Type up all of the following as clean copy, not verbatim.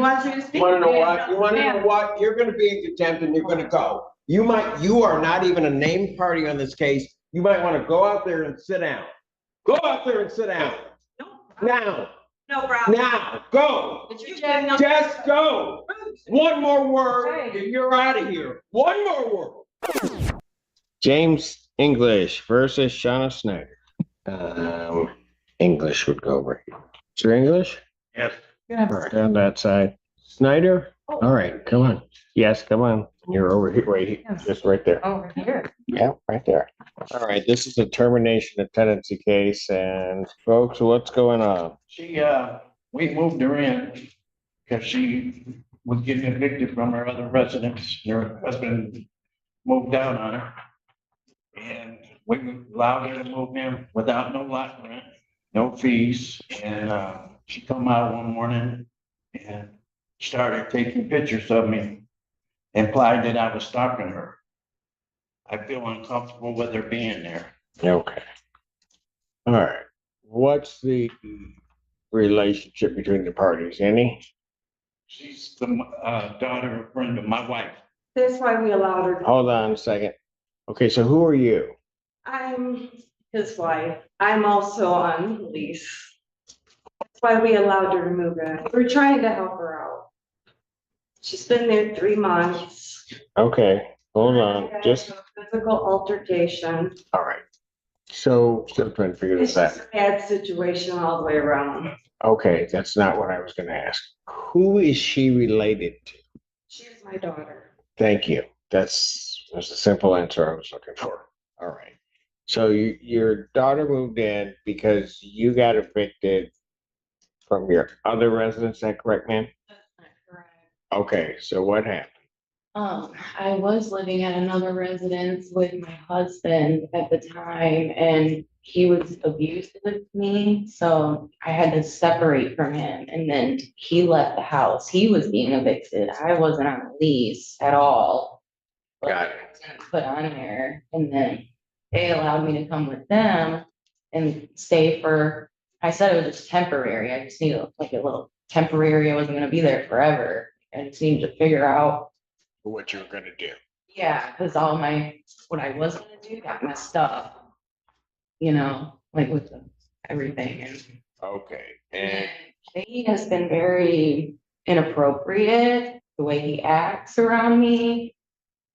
wants you to speak. You wanna know what? You wanna know what? You're gonna be in contempt and you're gonna go. You are not even a named party on this case. You might wanna go out there and sit down. Go out there and sit down. Now. No problem. Now, go. Just go. One more word and you're out of here. One more word. James English versus Shauna Snyder. English would go right here. Is there English? Yes. All right, down that side. Snyder? All right, come on. Yes, come on. You're over here, right here, just right there. Over here. Yeah, right there. All right, this is a termination of tenancy case, and folks, what's going on? She, we moved her in because she was getting evicted from her other residence. Her husband moved out on her. And we allowed her to move in without no lot rent, no fees. And, she come out one morning and started taking pictures of me, implied that I was stalking her. I feel uncomfortable with her being there. Okay. All right. What's the relationship between the parties? Any? She's the daughter of Brenda, my wife. That's why we allowed her. Hold on a second. Okay, so who are you? I'm his wife. I'm also on lease. That's why we allowed her to move in. We're trying to help her out. She's been there 3 months. Okay, hold on. Just, Physical altercation. all right. So, still trying to figure It's this out. just a bad situation all the way around. Okay, that's not what I was gonna ask. Who is she related to? She's my daughter. Thank you. That's a simple answer I was looking for. All right. So your daughter moved in because you got evicted from your other residence, is that correct, ma'am? That's not correct. Okay, so what happened? I was living at another residence with my husband at the time, and he was abusive with me, so I had to separate from him, and then he left the house. He was being evicted. I wasn't on a lease at all. Got it. I was put on there, and then they allowed me to come with them and stay for, I said it was just temporary. I just needed like a little temporary. I wasn't gonna be there forever. I just needed to figure out. What you were gonna do? Yeah, because all what I was gonna do got messed up. You know, like with everything, and Okay, and he has been very inappropriate, the way he acts around me.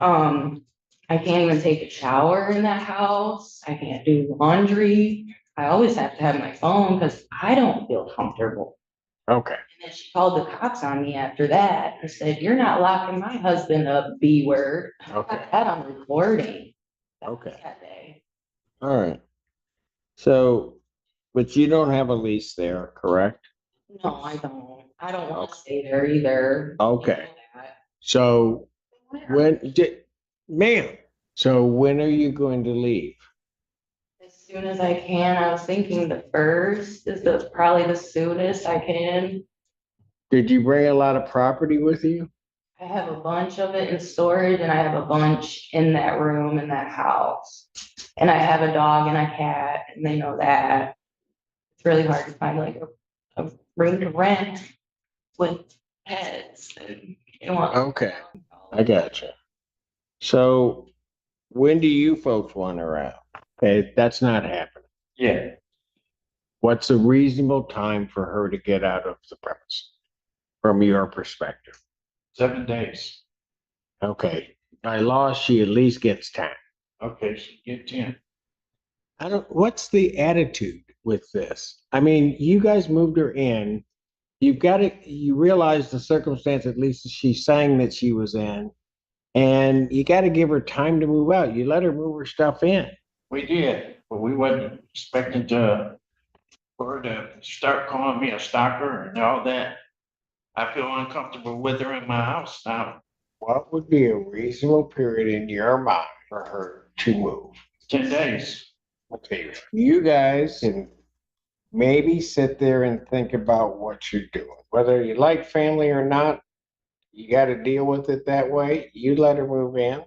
I can't even take a shower in that house. I can't do laundry. I always have to have my phone because I don't feel comfortable. okay, And then she called the cops on me after that and said, "You're not locking my husband up, B word." okay, I got that on recording. okay. That day. All right. So, but you don't have a lease there, correct? No, I don't. I don't want to stay there either. Okay. You know that. So ma'am, so when are you going to leave? As soon as I can. I was thinking the first is probably the soonest I can. Did you bring a lot of property with you? I have a bunch of it in storage and I have a bunch in that room in that house. And I have a dog and a cat and they know that. It's really hard to find like a room to rent with pets and you know. Okay, I gotcha. So when do you folks want her out? Okay, that's not happening. Yeah, What's a reasonable time for her to get out of the premise from your perspective? 7 days. Okay, by law, she at least gets 10. Okay, she get 10. What's the attitude with this? I mean, you guys moved her in. You realize the circumstance, at least she's saying that she was in, and you got to give her time to move out. You let her move her stuff in. We did, but we wasn't expecting for her to start calling me a stalker and all that. I feel uncomfortable with her in my house now. What would be a reasonable period in your mind for her to move? 10 days. Okay, you guys can maybe sit there and think about what you're doing. Whether you like family or not, you got to deal with it that way. You let her move in.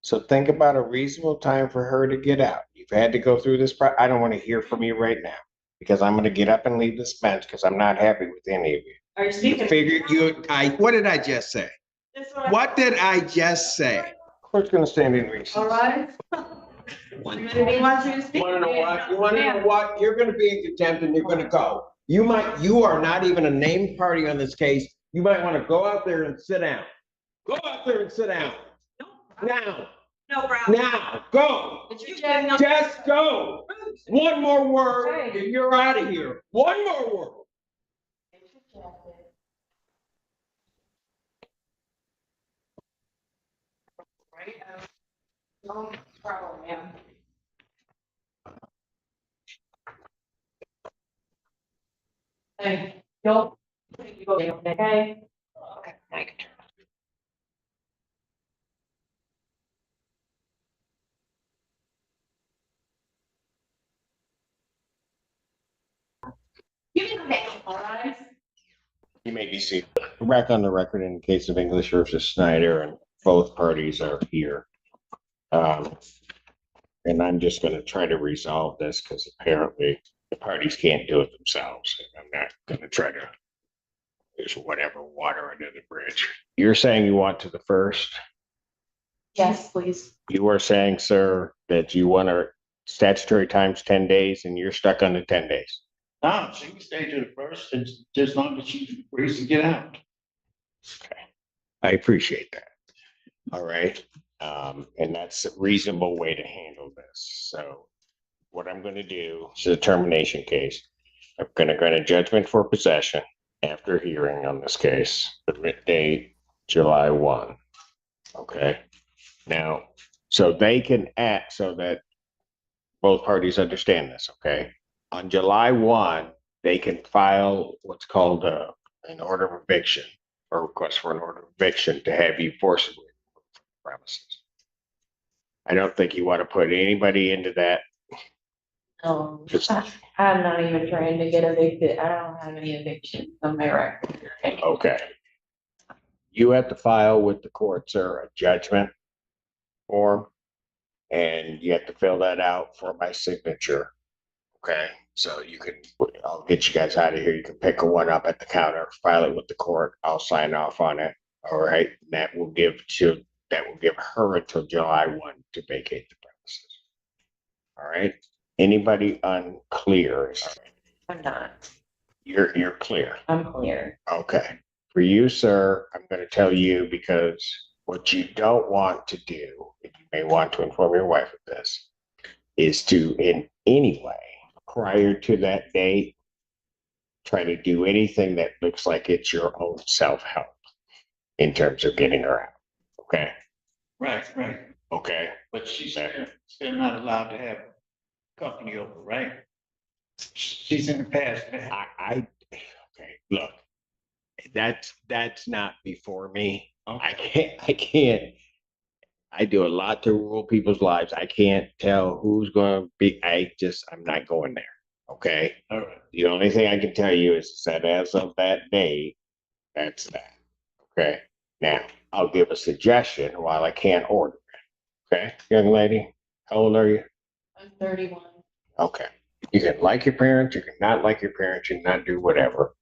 So think about a reasonable time for her to get out. You've had to go through this. I don't want to hear from you right now because I'm going to get up and leave this bench because I'm not happy with any of you. Are you You speaking? figure what did I just say? That's what I- What did I just say? Court's gonna stand in recess. All right. You want you to speak? You wanna know what? You wanna know what? You're gonna be in contempt and you're gonna go. You are not even a named party on this case. You might wanna go out there and sit down. Go out there and sit down. Now, No problem. now, go. But you're jacking up- Just go. One more word and you're out of here. One more word. Right, no problem, ma'am. Hey, don't. You go, okay? Okay, thank you. You can come back, all right? You may be seated. We're back on the record in the case of English versus Snyder, and both parties are here. And I'm just gonna try to resolve this because apparently the parties can't do it themselves. I'm not gonna try to, there's whatever water under the bridge. You're saying you want to the first. Yes, please. You are saying, sir, that you want a statutory times 10 days and you're stuck on the 10 days. No, she can stay to the first, it's just as long as she agrees to get out. Okay. I appreciate that. All right. And that's a reasonable way to handle this. So what I'm going to do is a termination case. I'm going to grant a judgment for possession after hearing on this case, the writ date, July 1. Okay. Now, so they can act so that both parties understand this. Okay. On July 1, they can file what's called an order of eviction or request for an order of eviction to have you forcibly remove from the premises. I don't think you want to put anybody into that. Just- I'm not even trying to get evicted. I don't have any evictions on my record. Okay. You have to file with the court, sir, a judgment form, and you have to fill that out for my signature. Okay, so you can, I'll get you guys out of here. You can pick one up at the counter, file it with the court. I'll sign off on it. All right, that will give her until July 1 to vacate the premises. All right. Anybody unclear? I'm not. You're clear. I'm clear. Okay. For you, sir, I'm going to tell you because what you don't want to do, and you may want to inform your wife of this, is to in any way prior to that date try to do anything that looks like it's your own self-help in terms of getting her out. Okay. Right. Okay. But she's still not allowed to have company over, right? She's in the past. I okay, look, that's not before me. I can't. I do a lot to rule people's lives. I can't tell who's going to be. I'm not going there. Okay. All right. The only thing I can tell you is that as of that day, that's that. Okay. Now I'll give a suggestion while I can't order it. Okay, young lady, how old are you? I'm 31. Okay. You can like your parents, you can not like your parents, you can not do whatever.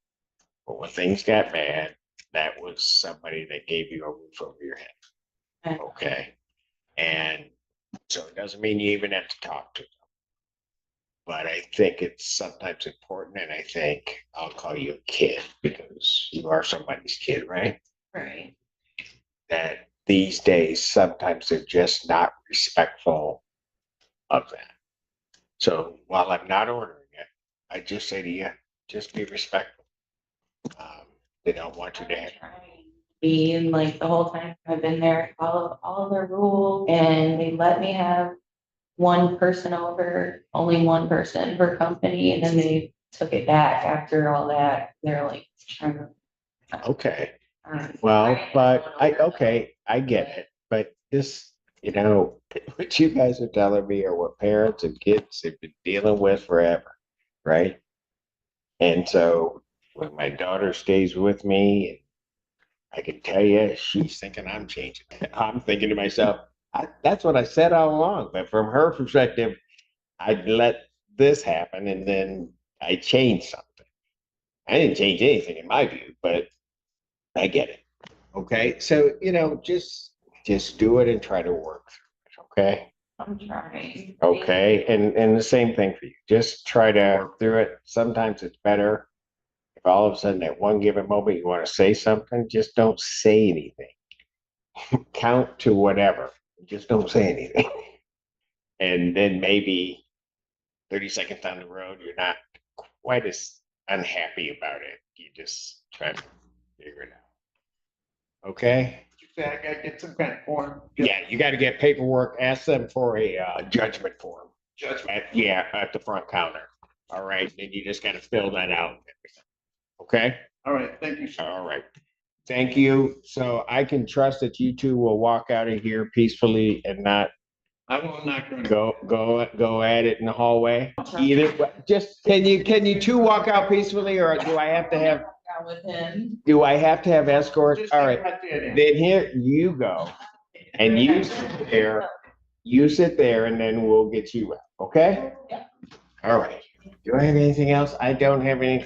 But when things got bad, that was somebody that gave you a roof over your head. Okay. And so it doesn't mean you even have to talk to them. But I think it's sometimes important, and I think I'll call you a kid because you are somebody's kid, right? Right. That these days, sometimes they're just not respectful of that. So while I'm not ordering it, I just say to you, just be respectful. They don't want you to have. Be and like the whole time I've been there, follow all of their rules, and they let me have one person over, only one person per company, and then they took it back after all that. They're like trying to. Okay. Well, but I get it. But this, what you guys are telling me are what parents and kids have been dealing with forever, right? And so when my daughter stays with me, I can tell you, she's thinking I'm changing. I'm thinking to myself, that's what I said all along. But from her perspective, I'd let this happen and then I changed something. I didn't change anything in my view, but I get it. Okay, so, just do it and try to work through it, okay? I'm trying. Okay, and the same thing for you. Just try to work through it. Sometimes it's better if all of a sudden at one given moment you want to say something, just don't say anything. Count to whatever. Just don't say anything. And then maybe 30 seconds down the road, you're not quite as unhappy about it. You just try to figure it out. Okay? You say I gotta get some kind of form. Yeah, you got to get paperwork. Ask them for a judgment form. Judgment. At the front counter. All right, then you just got to fill that out. Okay? All right, thank you, sir. All right. Thank you. So I can trust that you two will walk out of here peacefully and not I will not go at it in the hallway. Either, just, can you two walk out peacefully, or do I have to have, With him. escorts? Just All right, right there. then here you go. And you sit there and then we'll get you out, okay? Yeah. All right. Do I have anything else? I don't have anything.